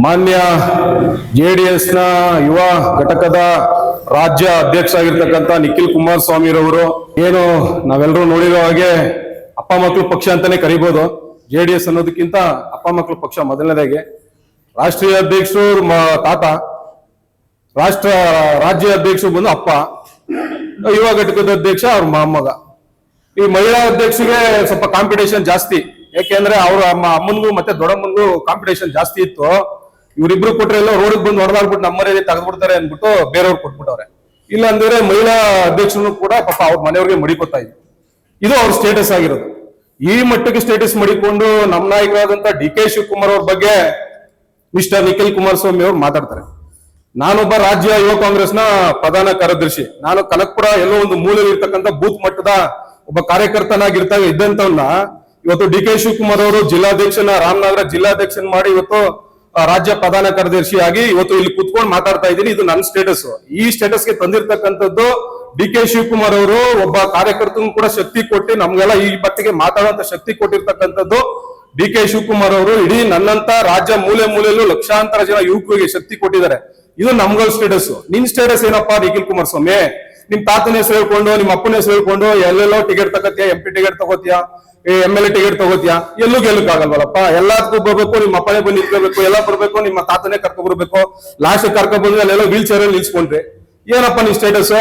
ಮಾನ್ಯ ಜೆಡಿಎಸ್ನ ಯುವ ಘಟಕದ ರಾಜ್ಯ ಅಧ್ಯಕ್ಷ ಆಗಿರ್ತಕ್ಕಂಥ ನಿಖಿಲ್ ಕುಮಾರಸ್ವಾಮಿರವರು ಏನು ನಾವೆಲ್ಲರೂ ನೋಡಿರೋ ಹಾಗೆ ಅಪ್ಪ ಮಕ್ಕಳು ಪಕ್ಷ ಅಂತಾನೆ ಕರಿಬಹುದು. ಜೆಡಿಎಸ್ ಅನ್ನೋದಕ್ಕಿಂತ ಅಪ್ಪ ಮಕ್ಕಳು ಪಕ್ಷ ಮೊದಲನೇದಾಗಿ. ರಾಷ್ಟ್ರೀಯ ಅಧ್ಯಕ್ಷರು ತಾತ, ರಾಜ್ಯ ಅಧ್ಯಕ್ಷರು ಬಂದು ಅಪ್ಪ, ಯುವ ಘಟಕದ ಅಧ್ಯಕ್ಷ ಅವ್ರ ಮೊಮ್ಮಗ. ಈ ಮಹಿಳಾ ಅಧ್ಯಕ್ಷರಿಗೆ ಸ್ವಲ್ಪ ಕಾಂಪಿಟೇಷನ್ ಜಾಸ್ತಿ, ಯಾಕೆಂದ್ರೆ ಅವ್ರ ಅಮ್ಮನ್ಗೂ ಮತ್ತೆ ದೊಡ್ಡಮ್ಮನ್ಗೂ ಕಾಂಪಿಟೇಷನ್ ಜಾಸ್ತಿ ಇತ್ತು. ಇವ್ರಿಬ್ರು ಕೊಟ್ರೆ ಎಲ್ಲ ರೋಡ್ ಬಂದು ಹೊಡೆದಾಗ್ಬಿಟ್ಟು ನಮ್ಮನೇಲಿ ತೆಗೆದ್ಬಿಡ್ತಾರೆ ಅನ್ಬಿಟ್ಟು ಬೇರೆಯವ್ರು ಕೊಟ್ಬಿಟ್ಟವ್ರೆ. ಇಲ್ಲ ಅಂದ್ರೆ ಮಹಿಳಾ ಅಧ್ಯಕ್ಷರು ಕೂಡ ಪಾಪ ಅವ್ರ ಮನೆಯವ್ರಿಗೆ ಮಡಿಕೋತಾ ಇದ್ರು. ಇದು ಅವ್ರ ಸ್ಟೇಟಸ್ ಆಗಿರೋದು. ಈ ಮಟ್ಟಕ್ಕೆ ಸ್ಟೇಟಸ್ ಮಡಿಕೊಂಡು ನಮ್ಮ ನಾಯಕರಾದಂತ DK ಶಿವಕುಮಾರ್ ಅವ್ರ ಬಗ್ಗೆ ಮಿಸ್ಟರ್ ನಿಖಿಲ್ ಕುಮಾರಸ್ವಾಮಿ ಅವ್ರು ಮಾತಾಡ್ತಾರೆ. ನಾನೊಬ್ಬ ರಾಜ್ಯ ಯುವ ಕಾಂಗ್ರೆಸ್ನ ಪ್ರಧಾನ ಕಾರ್ಯದರ್ಶಿ. ನಾನು ಕನಕಪುರ ಎಲ್ಲೋ ಒಂದು ಮೂಲೆಯಲ್ಲಿ ಇರ್ತಕ್ಕಂಥ ಬೂತ್ ಮಟ್ಟದ ಒಬ್ಬ ಕಾರ್ಯಕರ್ತನಾಗಿರ್ತಾಗ ಇದ್ದಂತವನ್ನ ಇವತ್ತು DK ಶಿವಕುಮಾರ್ ಅವರು ಜಿಲ್ಲಾಧ್ಯಕ್ಷನ ರಾಮನಗರ ಜಿಲ್ಲಾಧ್ಯಕ್ಷನ್ ಮಾಡಿ ಇವತ್ತು ರಾಜ್ಯ ಪ್ರಧಾನ ಕಾರ್ಯದರ್ಶಿಯಾಗಿ ಇವತ್ತು ಇಲ್ಲಿ ಕುತ್ಕೊಂಡು ಮಾತಾಡ್ತಾ ಇದ್ದೀನಿ. ಇದು ನನ್ನ ಸ್ಟೇಟಸ್. ಈ ಸ್ಟೇಟಸ್ಗೆ ತಂದಿರ್ತಕ್ಕಂಥದ್ದು DK ಶಿವಕುಮಾರ್ ಅವರು ಒಬ್ಬ ಕಾರ್ಯಕರ್ತನ ಕೂಡ ಶಕ್ತಿ ಕೊಟ್ಟು ನಮ್ಗೆಲ್ಲ ಈ ಮಟ್ಟಿಗೆ ಮಾತಾಡುವಂತ ಶಕ್ತಿ ಕೊಟ್ಟಿರ್ತಕ್ಕಂಥದ್ದು DK ಶಿವಕುಮಾರ್ ಅವರು. ಇಡೀ ನನ್ನಂತ ರಾಜ್ಯ ಮೂಲೆ ಮೂಲೆಯಲ್ಲೂ ಲಕ್ಷಾಂತರ ಜನ ಯುವಕರಿಗೆ ಶಕ್ತಿ ಕೊಟ್ಟಿದ್ದಾರೆ. ಇದು ನಮ್ಗಳ ಸ್ಟೇಟಸ್. ನಿನ್ ಸ್ಟೇಟಸ್ ಏನಪ್ಪಾ ನಿಖಿಲ್ ಕುಮಾರಸ್ವಾಮಿ? ನಿಮ್ ತಾತನ ಹೆಸರು ಹೇಳ್ಕೊಂಡು, ನಿಮ್ಮ ಅಪ್ಪನ ಹೆಸರು ಹೇಳ್ಕೊಂಡು ಎಲ್ಲೆಲ್ಲೋ ಟಿಕೆಟ್ ತಗೋತಿಯಾ, MP ಟಿಕೆಟ್ ತಗೋತಿಯಾ, MLA ಟಿಕೆಟ್ ತಗೋತಿಯಾ? ಎಲ್ಲೂ ಗೆಲ್ಲಕ್ಕಾಗಲ್ವಲ್ಲಪ್ಪ. ಎಲ್ಲದಕ್ಕೂ ಬರ್ಬೇಕು, ನಿಮ್ಮ ಅಪ್ಪನೇ ಬಂದು ನಿಂತ್ಕೋಬೇಕು, ಎಲ್ಲ ಬರ್ಬೇಕು, ನಿಮ್ಮ ತಾತನೇ ಕರ್ಕೊಂಡ್ ಬರ್ಬೇಕು. ಲಾಸ್ಟ್ ಕರ್ಕೊಂಡ್ ಬಂದ್ರೆ ಅಲ್ಲೆಲ್ಲ ವೀಲ್ ಚೇರ್ ಅಲ್ಲಿ ನಿಲ್ಸ್ಕೊಂಡ್ರಿ. ಏನಪ್ಪ ನಿನ್ ಸ್ಟೇಟಸ್?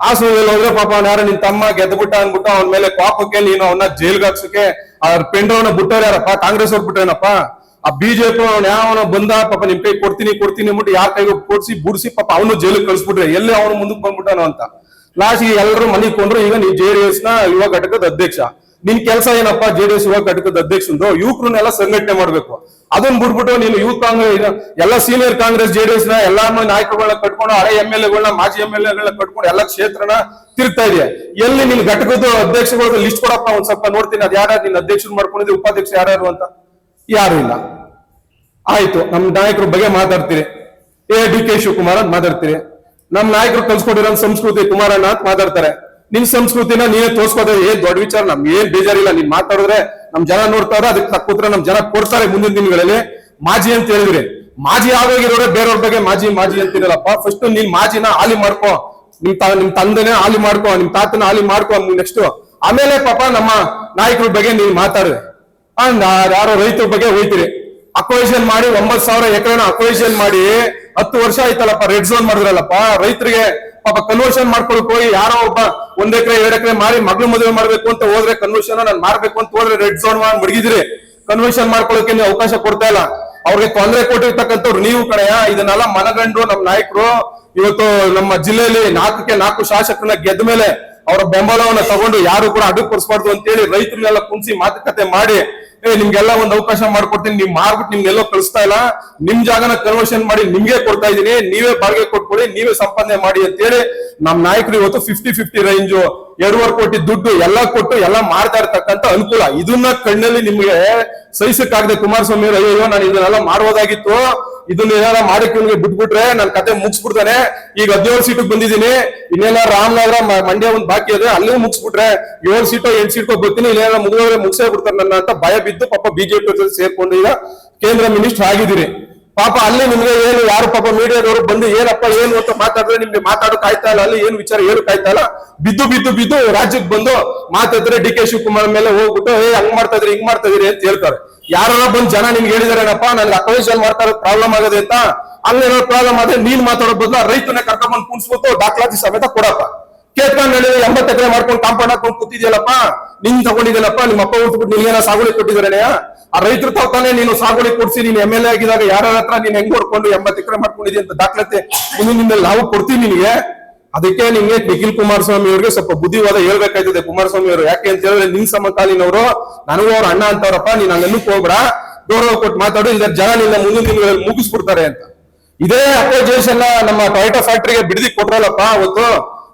ಆ ಸಮಯದಲ್ಲಿ ಹೋದ್ರೆ ಪಾಪ ಅವ್ನ ಯಾರ ನಿನ್ ತಮ್ಮ ಗೆದ್ಬಿಟ್ಟ ಅನ್ಬಿಟ್ಟು ಅವನ ಮೇಲೆ ಕಾಪಕ್ಕೆ ನೀನು ಅವನ್ನ ಜೈಲ್ಗೆ ಹಾಕ್ಸಕ್ಕೆ ಅವ್ರ ಪೆಂಡ್ರವನ್ನ ಬಿಟ್ಟವ್ರು ಯಾರಪ್ಪ? ಕಾಂಗ್ರೆಸ್ ಅವ್ರು ಬಿಟ್ಟೇನಪ್ಪ? ಆ BJP ಅವ್ನ ಯಾವನ ಬಂದ ಪಾಪ ನಿಮ್ ಕೈ ಕೊಡ್ತೀನಿ ಅಂದ್ಬಿಟ್ಟು ಯಾರ ಕೈಗೆ ಕೊಡ್ಸಿ ಬುಡ್ಸಿ ಪಾಪ ಅವನು ಜೈಲಿಗೆ ಕಳ್ಸ್ಬಿಟ್ರೆ ಎಲ್ಲಿ ಅವನು ಮುಂದಕ್ಕೆ ಬಂದ್ಬಿಟ್ಟಾನೋ ಅಂತ. ಲಾಸ್ಟ್ ಎಲ್ಲರೂ ಮನೆಗೆ ಕೊಂಡ್ರು. ಈಗ ನೀವು JDS ನ ಯುವ ಘಟಕದ ಅಧ್ಯಕ್ಷ. ನಿನ್ ಕೆಲಸ ಏನಪ್ಪಾ? JDS ಯುವ ಘಟಕದ ಅಧ್ಯಕ್ಷಂದು ಯುವಕರನ್ನೆಲ್ಲ ಸಂಘಟನೆ ಮಾಡ್ಬೇಕು. ಅದನ್ನ ಬಿಟ್ಬಿಟ್ಟು ನೀನು ಯೂತ್ ಕಾಂಗ್ರೆಸ್ ಎಲ್ಲ ಸೀನಿಯರ್ ಕಾಂಗ್ರೆಸ್ JDS ನ ಎಲ್ಲಾ ನಾಯಕರುಗಳನ್ನ ಕಟ್ಕೊಂಡು, ಹಳೆ MLA ಗಳನ್ನ, ಮಾಜಿ MLA ಕಟ್ಕೊಂಡು ಎಲ್ಲ ಕ್ಷೇತ್ರನ ತಿರುಗ್ತಾ ಇದೆಯಾ? ಎಲ್ಲಿ ನಿನ್ ಘಟಕದ ಅಧ್ಯಕ್ಷಗಳ ಲಿಸ್ಟ್ ಕೊಡಪ್ಪ, ಒಂದ್ ಸ್ವಲ್ಪ ನೋಡ್ತೀನಿ. ಅದ್ ಯಾರು ನಿನ್ ಅಧ್ಯಕ್ಷರು ಮಾಡ್ಕೊಂಡಿದ್ದೆ, ಉಪಾಧ್ಯಕ್ಷ ಯಾರು ಅಂತ? ಯಾರು ಇಲ್ಲ. ಆಯ್ತು, ನಮ್ ನಾಯಕರ ಬಗ್ಗೆ ಮಾತಾಡ್ತೀರಿ, DK ಶಿವಕುಮಾರ್ ಅಂತ ಮಾತಾಡ್ತೀರಿ. ನಮ್ ನಾಯಕರು ಕಲ್ಸ್ಕೊಟ್ಟಿರೋ ಸಂಸ್ಕೃತಿ ಕುಮಾರಣ್ಣ ಅಂತ ಮಾತಾಡ್ತಾರೆ. ನಿನ್ ಸಂಸ್ಕೃತಿನ ನೀನೇ ತೋರ್ಸ್ಕೋದ್ರೆ ಏನ್ ದೊಡ್ಡ ವಿಚಾರ, ನಮ್ಗೆ ಏನ್ ಬೇಜಾರಿಲ್ಲ. ನೀನ್ ಮಾತಾಡಿದ್ರೆ ನಮ್ ಜನ ನೋಡ್ತಾವ್ರೆ, ಅದಕ್ಕೆ ತಕ್ಕೂತ್ರ ನಮ್ ಜನ ಕೊಡ್ತಾರೆ ಮುಂದಿನ ದಿನಗಳಲ್ಲಿ. ಮಾಜಿ ಅಂತ ಹೇಳಿದ್ರಿ, ಮಾಜಿ ಆಗೋಗಿರೋರೆ ಬೇರೆಯವ್ರ ಬಗ್ಗೆ ಮಾಜಿ ಅಂತಿರಲ್ಲಪ್ಪ. ಫಸ್ಟ್ ನೀನ್ ಮಾಜಿನ ಹಾಲಿ ಮಾಡ್ಕೋ, ನಿಮ್ ತಂದೆನೇ ಹಾಲಿ ಮಾಡ್ಕೋ, ನಿಮ್ ತಾತನ ಹಾಲಿ ಮಾಡ್ಕೋ ನೆಕ್ಸ್ಟ್. ಆಮೇಲೆ ಪಾಪ ನಮ್ಮ ನಾಯಕರ ಬಗ್ಗೆ ನೀನ್ ಮಾತಾಡ್ರೆ. ಯಾರೋ ರೈತರ ಬಗ್ಗೆ ಹೋಯ್ತೀರಿ, ಅಕ್ವೈಷನ್ ಮಾಡಿ 9,000 ಎಕರೆನ ಅಕ್ವೈಷನ್ ಮಾಡಿ 10 ವರ್ಷ ಆಯ್ತಲ್ಲಪ್ಪ. ರೆಡ್ ಝೋನ್ ಮಾಡಿದ್ರಲ್ಲಪ್ಪ ರೈತರಿಗೆ. ಪಾಪ ಕನ್ವರ್ಷನ್ ಮಾಡ್ಕೊಳಕ್ ಹೋಗಿ ಯಾರೋ ಒಬ್ಬ 1 ಎಕರೆ 2 ಎಕರೆ ಮಾರಿ ಮಗಳು ಮದುವೆ ಮಾಡ್ಬೇಕು ಅಂತ ಹೋದ್ರೆ, ಕನ್ವರ್ಷನ್ ನಾನು ಮಾಡ್ಬೇಕು ಅಂತ ಹೋದ್ರೆ ರೆಡ್ ಝೋನ್ ಮಾಡಿ ಮಡಗಿದ್ರಿ. ಕನ್ವರ್ಷನ್ ಮಾಡ್ಕೊಳಕ್ಕೆ ನೀವು ಅವಕಾಶ ಕೊಡ್ತಾ ಇಲ್ಲ. ಅವ್ರಿಗೆ ತೊಂದರೆ ಕೊಟ್ಟಿರ್ತಕ್ಕಂಥವ್ರು ನೀವು ಕಡೆಯ. ಇದನ್ನೆಲ್ಲ ಮನಗಂಡು ನಮ್ಮ ನಾಯಕರು ಇವತ್ತು ನಮ್ಮ ಜಿಲ್ಲೆಯಲ್ಲಿ 4ಕ್ಕೆ 4 ಶಾಸಕರನ್ನ ಗೆದ್ದ ಮೇಲೆ ಅವರ ಬೆಂಬಲವನ್ನ ತಗೊಂಡು ಯಾರು ಕೂಡ ಅಡ್ಡುಪಡಿಸಬಾರ್ದು ಅಂತೇಳಿ ರೈತರನ್ನೆಲ್ಲ ಕುಂಸಿ ಮಾತುಕತೆ ಮಾಡಿ ನಿಮ್ಗೆಲ್ಲ ಒಂದು ಅವಕಾಶ ಮಾಡ್ಕೊಡ್ತೀನಿ, ನೀವ್ ಮಾರ್ಬಿಟ್ಟು ನಿಮ್ಗೆಲ್ಲೋ ಕಳಿಸ್ತಾ ಇಲ್ಲ, ನಿಮ್ ಜಾಗನ ಕನ್ವರ್ಷನ್ ಮಾಡಿ ನಿಮ್ಗೆ ಕೊಡ್ತಾ ಇದೀನಿ, ನೀವೇ ಬಾಡಿಗೆ ಕೊಟ್ಕೊಡಿ, ನೀವೇ ಸಂಪಾದನೆ ಮಾಡಿ ಅಂತೇಳಿ ನಮ್ ನಾಯಕರು ಇವತ್ತು 50-50 ರೇಂಜು 2.5 ಕೋಟಿ ದುಡ್ಡು ಎಲ್ಲ ಕೊಟ್ಟು ಎಲ್ಲ ಮಾಡ್ತಾ ಇರ್ತಕ್ಕಂಥ ಅನುಕೂಲ. ಇದನ್ನ ಕಣ್ಣಲ್ಲಿ ನಿಮ್ಗೆ ಸಹಿಸಕ್ಕಾಗದೆ ಕುಮಾರಸ್ವಾಮಿ ಅವರು, ಅಯ್ಯೋ ನಾನು ಇದನ್ನೆಲ್ಲ ಮಾಡುವುದಾಗಿತ್ತು, ಇದನ್ನ ಏನಾರ ಮಾಡಕ್ಕೆ ನಿಮ್ಗೆ ಬಿಟ್ಬಿಟ್ರೆ ನನ್ ಕತೆ ಮುಗಿಸ್ಬಿಡ್ತಾನೆ. ಈಗ 17 ಸೀಟಿಗೆ ಬಂದಿದ್ದೀನಿ, ಇನ್ನೆಲ್ಲ ರಾಮನಗರ ಮಂಡ್ಯ ಒಂದು ಬಾಕಿ ಇದೆ, ಅಲ್ಲೂ ಮುಗಿಸ್ಬಿಟ್ರೆ 7 ಸೀಟೋ 8 ಸೀಟೋ ಬರ್ತೀನಿ, ಇನ್ನೇನ ಮುಗಿಸೇ ಬಿಡ್ತಾರೆ ನನ್ನ ಅಂತ ಭಯ ಬಿದ್ದು ಪಾಪ BJP ಸೇರ್ಕೊಂಡು ಈಗ ಕೇಂದ್ರ ಮಿನಿಸ್ಟರ್ ಆಗಿದ್ದೀರಿ. ಪಾಪ ಅಲ್ಲಿ ನಿಮ್ಗೆ ಏನು ಯಾರು ಪಾಪ ಮೀಡಿಯಾದವರು ಬಂದು ಏನಪ್ಪ ಏನು ಅಂತ ಮಾತಾಡಿದ್ರೆ ನಿಮ್ಗೆ ಮಾತಾಡೋಕ್ ಆಯ್ತಾ ಇಲ್ಲ, ಅಲ್ಲಿ ಏನು ವಿಚಾರ ಹೇಳಕ್ ಆಯ್ತಾ ಇಲ್ಲ. ಬಿದ್ದು ರಾಜ್ಯಕ್ಕೆ ಬಂದು ಮಾತಾಡಿದ್ರೆ DK ಶಿವಕುಮಾರ್ ಮೇಲೆ ಹೋಗ್ಬಿಟ್ಟು ಹಂಗ್ ಮಾಡ್ತಾ ಇದ್ರಿ ಹಿಂಗ್ ಮಾಡ್ತಾ ಇದೀರಿ ಅಂತ ಹೇಳ್ತಾರೆ. ಯಾರು ಬಂದ್ ಜನ ನಿಮ್ಗೆ ಹೇಳಿದಾರೇನಪ್ಪ ನನ್ಗೆ ಅಕ್ವೈಷನ್ ಮಾಡ್ತಾ ಇರೋದು ಪ್ರಾಬ್ಲಮ್ ಆಗದೆ ಅಂತ? ಅಲ್ಲೇನೋ ಪ್ರಾಬ್ಲಮ್ ಆದ್ರೆ ನೀನ್ ಮಾತಾಡೋ ಬದಲು ರೈತನ ಕರ್ಕೊಂಡ್ ಕುಣಿಸ್ಬಿಟ್ಟು ದಾಖಲಾತಿ ಸಮೇತ ಕೊಡಪ್ಪ. ಕೇಳ್ಕೊಂಡು 80 ಎಕರೆ ಮಾಡ್ಕೊಂಡು ಕಾಂಪೌಂಡ್ ಹಾಕೊಂಡು ಕೂತಿದ್ಯಲ್ಲಪ್ಪ, ನಿನ್ ತಗೊಂಡಿದ್ಯಲ್ಲಪ್ಪ, ನಿಮ್ಮ ಅಪ್ಪ ಹುಟ್ಬಿಟ್ಟು ನಿನ್ಗೇನ ಸಾಗುವಳಿ ಕೊಟ್ಟಿದಾರೆ? ಆ ರೈತರು ತಾನೇ ನೀನು ಸಾಗುವಳಿ ಕೊಡ್ಸಿ ನೀನ್ MLA ಆಗಿದಾಗ ಯಾರ ಹತ್ರ ನೀನ್ ಹೆಂಗ್ ಹೊಡ್ಕೊಂಡು 80 ಎಕರೆ ಮಾಡ್ಕೊಂಡಿದ್ಯ ಅಂತ ದಾಖಲಾತಿ ನಿನ್ನಲ್ಲಿ ನಾವು ಕೊಡ್ತೀವಿ ನಿನ್ಗೆ. ಅದಕ್ಕೆ ನಿಮ್ಗೆ ನಿಖಿಲ್ ಕುಮಾರಸ್ವಾಮಿ ಅವ್ರಿಗೆ ಸ್ವಲ್ಪ ಬುದ್ಧಿವಾದ ಹೇಳ್ಬೇಕಾಯ್ತದೆ ಕುಮಾರಸ್ವಾಮಿ ಅವರು. ಯಾಕೆ ಅಂತ ಹೇಳಿದ್ರೆ ನಿನ್ ಸಮಕಾಲೀನವರು, ನನಗೂ ಅವ್ರ ಅಣ್ಣ ಅಂತವ್ರಪ್ಪ, ನೀನ್ ಹಂಗನ್ನಕ್ ಹೋಗ್ಬೇಡ, ಗೌರವ ಕೊಟ್ಟು ಮಾತಾಡು, ಇಲ್ಲ ಜನ ನಿನ್ನ ಮುಂದಿನ ದಿನಗಳಲ್ಲಿ ಮುಗಿಸ್ಬಿಡ್ತಾರೆ ಅಂತ. ಇದೇ ಅಕ್ವೈಷನ್ ನಮ್ಮ ಟೊಯೋಟಾ ಫ್ಯಾಕ್ಟರಿಗೆ ಬಿಡದಿ ಕೊಟ್ರಲ್ಲಪ್ಪ ಅವತ್ತು.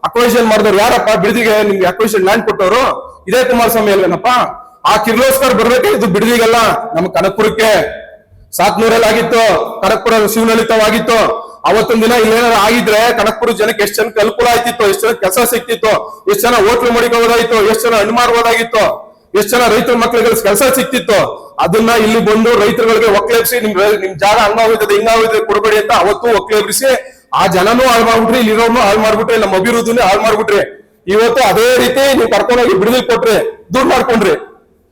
ಅಕ್ವೈಷನ್ ಮಾಡಿದವ್ರು ಯಾರಪ್ಪ? ಬಿಡದಿಗೆ ನಿಮ್ಗೆ ಅಕ್ವೈಷನ್ ಲ್ಯಾಂಡ್ ಕೊಟ್ಟವರು ಇದೇ ಕುಮಾರಸ್ವಾಮಿ ಅಲ್ವೇನಪ್ಪ? ಆ ಕಿರ್ಲೋಸ್ಕರ್ ಬರ್ಬೇಕಾಗಿದ್ದು ಬಿಡದಿಗೆಲ್ಲ ನಮ್ಮ ಕನಕಪುರಕ್ಕೆ. 700 ಆಗಿತ್ತು, ಕನಕಪುರ ಶಿವನಳಿತವಾಗಿತ್ತು. ಅವತ್ತೊಂದ್ ದಿನ ಇಲ್ಲೇನಾದ್ರು ಆಗಿದ್ರೆ ಕನಕಪುರ ಜನಕ್ಕೆ ಎಷ್ಟು ಜನಕ್ಕೆ ಅನುಕೂಲ ಆಯ್ತಿತ್ತು, ಎಷ್ಟು ಜನ ಕೆಲಸ ಸಿಕ್ತಿತ್ತು, ಎಷ್ಟು ಜನ ಹೋಟ್ಲು ಮಡಿಕೋದಾಯ್ತು, ಎಷ್ಟು ಜನ ಹಣ್ಣು ಮಾರ್ಬೋದಾಗಿತ್ತು. ಎಷ್ಟು ಜನ ರೈತರ ಮಕ್ಳಿಗೆ ಕೆಲಸ ಸಿಕ್ತಿತ್ತು. ಅದನ್ನ ಇಲ್ಲಿ ಬಂದು ರೈತರುಗಳಿಗೆ ಒಕ್ಲೇಬ್ಸಿ ನಿಮ್ ಜಾಗ ಹಂಗಾಗೋಯ್ತದೆ ಹಿಂಗಾಗೋಯ್ತದೆ ಕೊಡಬೇಡಿ ಅಂತ ಅವತ್ತು ಒಕ್ಲೇಬ್ರಿಸಿ ಆ ಜನನೂ ಹಾಳು ಮಾಡ್ಬಿಟ್ರಿ, ಇಲ್ಲಿರೋನು ಹಾಳು ಮಾಡ್ಬಿಟ್ರಿ, ನಮ್ಮ ಅಭಿವೃದ್ಧಿನೇ ಹಾಳು ಮಾಡ್ಬಿಟ್ರಿ. ಇವತ್ತು ಅದೇ ರೀತಿ ನೀವು ಕರ್ಕೊಂಡೋಗಿ ಬಿಡುಗಡೆ ಕೊಟ್ರಿ, ದುಡ್ಡು ಮಾಡ್ಕೊಂಡ್ರಿ,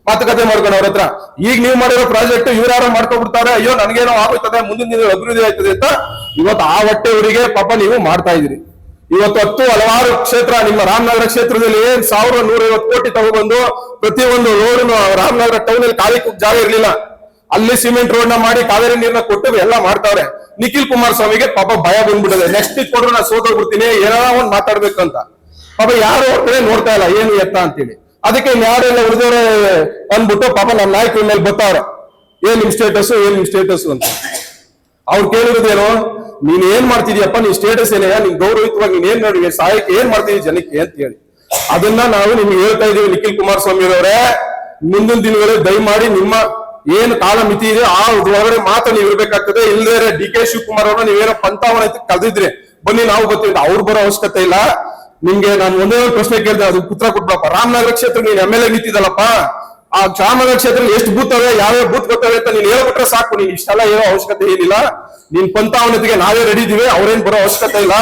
ಮಾತುಕತೆ ಮಾಡ್ಕೊಂಡು ಅವ್ರ ಹತ್ರ. ಈಗ ನೀವು ಮಾಡಿರೋ ಪ್ರಾಜೆಕ್ಟ್ ಇವ್ರು ಮಾಡ್ಕೊಂಡ್ಬಿಡ್ತಾರೆ, ಅಯ್ಯೋ ನನ್ಗೇನೋ ಆಗೋಯ್ತದೆ, ಮುಂದಿನ ದಿನ ಅಭಿವೃದ್ಧಿ ಆಯ್ತದೆ ಅಂತ ಇವತ್ತು ಆ ಹೊಟ್ಟೆವರಿಗೆ ಪಾಪ ನೀವು ಮಾಡ್ತಾ ಇದ್ರಿ. ಇವತ್ತು ಹಲವಾರು ಕ್ಷೇತ್ರ, ನಿಮ್ಮ ರಾಮನಗರ ಕ್ಷೇತ್ರದಲ್ಲಿ 1150 ಕೋಟಿ ತಗೊಬಂದು ಪ್ರತಿಯೊಂದು ರೋಡ್ ರಾಮನಗರ ಟೌನ್ ಅಲ್ಲಿ ಖಾಲಿ ಜಾಗ ಇರ್ಲಿಲ್ಲ, ಅಲ್ಲಿ ಸಿಮೆಂಟ್ ರೋಡ್ ನ ಮಾಡಿ ಕಾವೇರಿ ನೀರ್ನ ಕೊಟ್ಟು ಎಲ್ಲ ಮಾಡ್ತಾವ್ರೆ. ನಿಖಿಲ್ ಕುಮಾರಸ್ವಾಮಿಗೆ ಪಾಪ ಭಯ ಬಂದ್ಬಿಟ್ಟಿದೆ, ನೆಕ್ಸ್ಟ್ ಕೊಡ್ರು ನಾ ಸೋತೋಗ್ಬಿಡ್ತೀನಿ, ಏನೋ ಒಂದ್ ಮಾತಾಡ್ಬೇಕು ಅಂತ. ಪಾಪ ಯಾರು ಕಡೆ ನೋಡ್ತಾ ಇಲ್ಲ ಏನು ಎತ್ತ ಅಂತೇಳಿ. ಅದಕ್ಕೆ ಯಾರೆಲ್ಲ ಉಳಿದವ್ರೆ ಅಂದ್ಬಿಟ್ಟು ಪಾಪ ನನ್ನ ನಾಯಕರ ಮೇಲೆ ಬರ್ತಾವ್ರೆ, ಏನ್ ನಿಮ್ ಸ್ಟೇಟಸ್ ಅಂತ. ಅವ್ರು ಕೇಳಿರೋದೇನು, ನೀನ್ ಏನ್ ಮಾಡ್ತಿದ್ಯಪ್ಪ, ನೀನ್ ಸ್ಟೇಟಸ್ ಏನೇ, ನಿನ್ ಗೌರವಿತವಾಗಿ ನೀನ್ ಏನ್ ನೋಡಿ ಸಹಾಯಕ್ಕೆ ಏನ್ ಮಾಡ್ತಿದ್ಯ ಜನಕ್ಕೆ ಅಂತ ಹೇಳಿ. ಅದನ್ನ ನಾವು ನಿಮ್ಗೆ ಹೇಳ್ತಾ ಇದೀವಿ ನಿಖಿಲ್ ಕುಮಾರಸ್ವಾಮಿ ಅವರೇ, ಮುಂದಿನ ದಿನಗಳಲ್ಲಿ ದಯಮಾಡಿ ನಿಮ್ಮ ಏನು ಕಾಲ ಮಿತಿ ಇದೆ ಆ ಒಳಗಡೆ ಮಾತ್ರ ನೀವು ಇರ್ಬೇಕಾಗ್ತದೆ. ಇಲ್ಲದೇ ಡಿ ಕೆ ಶಿವಕುಮಾರ್ ಅವ್ರನ್ನ ನೀವೇನೋ ಪಂತಾವನ ಕಳೆದಿದ್ರೆ ಬನ್ನಿ ನಾವು ಬರ್ತೀವಿ, ಅವ್ರು ಬರೋ ಅವಶ್ಯಕತೆ ಇಲ್ಲ. ನಿಮ್ಗೆ ನಾನು ಒಂದೇ ಒಂದು ಪ್ರಶ್ನೆ ಕೇಳಿದೆ, ಅದು ಉತ್ತರ ಕೊಟ್ಬಿಡಪ್ಪ. ರಾಮನಗರ ಕ್ಷೇತ್ರ ನೀನ್ MLA ನಿಂತಿದ್ದಲ್ಲಪ್ಪ, ಆ ರಾಮನಗರ ಕ್ಷೇತ್ರ ಎಷ್ಟು ಬೂತ್ ಅವೆ, ಯಾವ್ಯಾವ ಬೂತ್ ಗೊತ್ತವೆ ಅಂತ ನೀನ್ ಹೇಳ್ಬಿಟ್ರೆ ಸಾಕು. ನೀನ್ ಇಷ್ಟೆಲ್ಲ ಏನೋ ಅವಶ್ಯಕತೆ ಏನಿಲ್ಲ. ನೀನ್ ಪಂತಾವನತೆಗೆ ನಾವೇ ರೆಡಿ ಇದೀವಿ, ಅವ್ರೇನ್ ಬರೋ ಅವಶ್ಯಕತೆ ಇಲ್ಲ,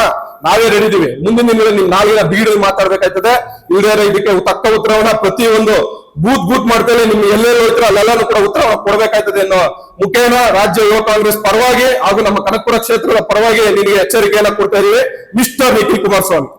ನಾವೇ ರೆಡಿ ಇದೀವಿ. ಮುಂದಿನ ದಿನಗಳಲ್ಲಿ ನಿಮ್ ನಾವೀಗ ಬೀಡಲ್ಲಿ ಮಾತಾಡ್ಬೇಕಾಯ್ತದೆ. ಇಲ್ಲದೇ ಇದಕ್ಕೆ ತಕ್ಕ ಉತ್ತರವನ್ನ ಪ್ರತಿಯೊಂದು ಬೂತ್ ಮಾಡ್ತೇನೆ, ನಿಮ್ಗೆ ಎಲ್ಲೆಲ್ಲಿ ಹೋಗ್ತಾರೆ ಅಲ್ಲೆಲ್ಲಾನು ಕೂಡ ಉತ್ತರ ಕೊಡಬೇಕಾಯ್ತದೆ ಅನ್ನೋ ಮುಖೇನ ರಾಜ್ಯ ಯುವ ಕಾಂಗ್ರೆಸ್ ಪರವಾಗಿ ಹಾಗೂ ನಮ್ಮ ಕನಕಪುರ ಕ್ಷೇತ್ರದ ಪರವಾಗಿ ನಿಮಗೆ ಎಚ್ಚರಿಕೆಯನ್ನ ಕೊಡ್ತಾ ಇದೀವಿ, ಮಿಸ್ಟರ್ ನಿಖಿಲ್ ಕುಮಾರಸ್ವಾಮಿ.